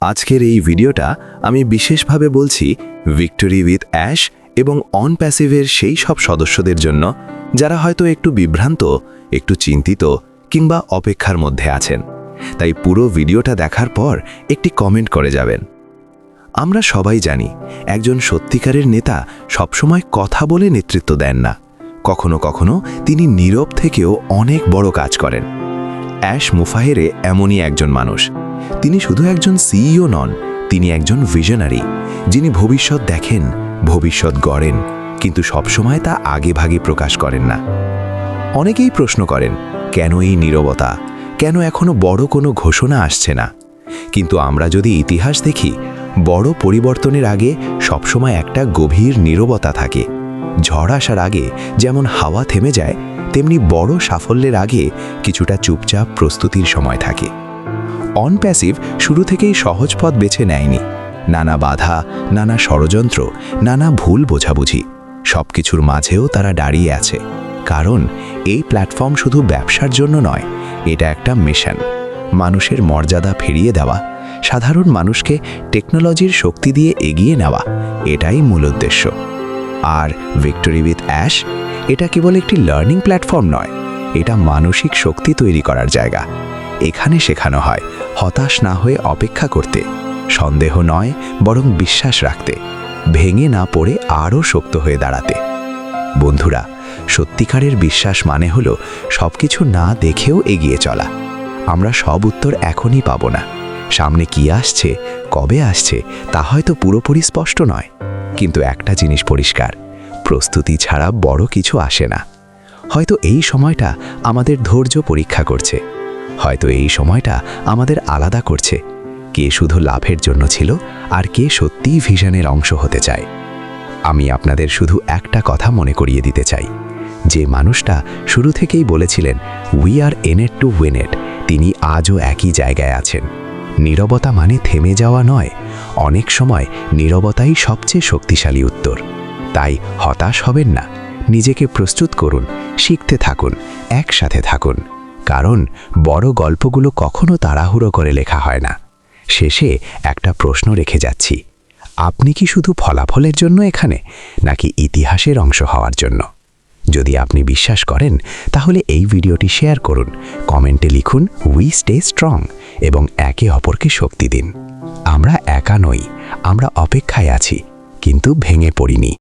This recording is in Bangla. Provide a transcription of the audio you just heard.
আজকের এই ভিডিওটা আমি বিশেষভাবে বলছি ভিক্টরি উইথ অ্যাশ এবং অন প্যাসিভের সেই সব সদস্যদের জন্য যারা হয়তো একটু বিভ্রান্ত, একটু চিন্তিত কিংবা অপেক্ষার মধ্যে আছেন। তাই পুরো ভিডিওটা দেখার পর একটি কমেন্ট করে যাবেন। আমরা সবাই জানি একজন সত্যিকারের নেতা সবসময় কথা বলে নেতৃত্ব দেন না, কখনো কখনো তিনি নীরব থেকেও অনেক বড় কাজ করেন। অ্যাশ মুফাহেরে এমনই একজন মানুষ। তিনি শুধু একজন সিইও নন, তিনি একজন ভিশনারি, যিনি ভবিষ্যৎ দেখেন, ভবিষ্যৎ গড়েন, কিন্তু সবসময় তা আগেভাগে প্রকাশ করেন না। অনেকেই প্রশ্ন করেন, কেন এই নীরবতা, কেন এখনো বড় কোনো ঘোষণা আসছে না? কিন্তু আমরা যদি ইতিহাস দেখি, বড় পরিবর্তনের আগে সবসময় একটা গভীর নীরবতা থাকে। ঝড় আসার আগে যেমন হাওয়া থেমে যায়, তেমনি বড় সাফল্যের আগে কিছুটা চুপচাপ প্রস্তুতির সময় থাকে। অন প্যাসিভ শুরু থেকেই সহজ পথ বেছে নেয়নি। নানা বাধা, নানা ষড়যন্ত্র, নানা ভুল বোঝাবুঝি, সবকিছুর মাঝেও তারা দাঁড়িয়ে আছে। কারণ এই প্ল্যাটফর্ম শুধু ব্যবসার জন্য নয়, এটা একটা মিশন। মানুষের মর্যাদা ফিরিয়ে দেওয়া, সাধারণ মানুষকে টেকনোলজির শক্তি দিয়ে এগিয়ে নেওয়া, এটাই মূল উদ্দেশ্য। আর ভিক্টরি উইথ অ্যাশ, এটা কেবল একটি লার্নিং প্ল্যাটফর্ম নয়, এটা মানসিক শক্তি তৈরি করার জায়গা। এখানে শেখানো হয় হতাশ না হয়ে অপেক্ষা করতে, সন্দেহ নয় বরং বিশ্বাস রাখতে, ভেঙে না পড়ে আরও শক্ত হয়ে দাঁড়াতে। বন্ধুরা, সত্যিকারের বিশ্বাস মানে হলো সবকিছু না দেখেও এগিয়ে চলা। আমরা সব উত্তর এখনই পাবো না। সামনে কি আসছে, কবে আসছে তা হয়তো পুরোপুরি স্পষ্ট নয়, কিন্তু একটা জিনিস পরিষ্কার, প্রস্তুতি ছাড়া বড় কিছু আসে না। হয়তো এই সময়টা আমাদের ধৈর্য পরীক্ষা করছে, হয়তো এই সময়টা আমাদের আলাদা করছে, কে শুধু লাভের জন্য ছিল আর কে সত্যিই ভিশনের অংশ হতে চায়। আমি আপনাদের শুধু একটা কথা মনে করিয়ে দিতে চাই, যে মানুষটা শুরু থেকেই বলেছিলেন we are in it to win ইট, তিনি আজও একই জায়গায় আছেন। নীরবতা মানে থেমে যাওয়া নয়, অনেক সময় নীরবতাই সবচেয়ে শক্তিশালী উত্তর। তাই হতাশ হবেন না, নিজেকে প্রস্তুত করুন, শিখতে থাকুন, একসাথে থাকুন। কারণ বড় গল্পগুলো কখনো তাড়াহুড়ো করে লেখা হয় না। শেষে একটা প্রশ্ন রেখে যাচ্ছি, আপনি কি শুধু ফলাফলের জন্য এখানে, নাকি ইতিহাসের অংশ হওয়ার জন্য? যদি আপনি বিশ্বাস করেন, তাহলে এই ভিডিওটি শেয়ার করুন, কমেন্টে লিখুন উই স্টে স্ট্রং এবং একে অপরকে শক্তি দিন। আমরা একা নই, আমরা অপেক্ষায় আছি, কিন্তু ভেঙে পড়িনি।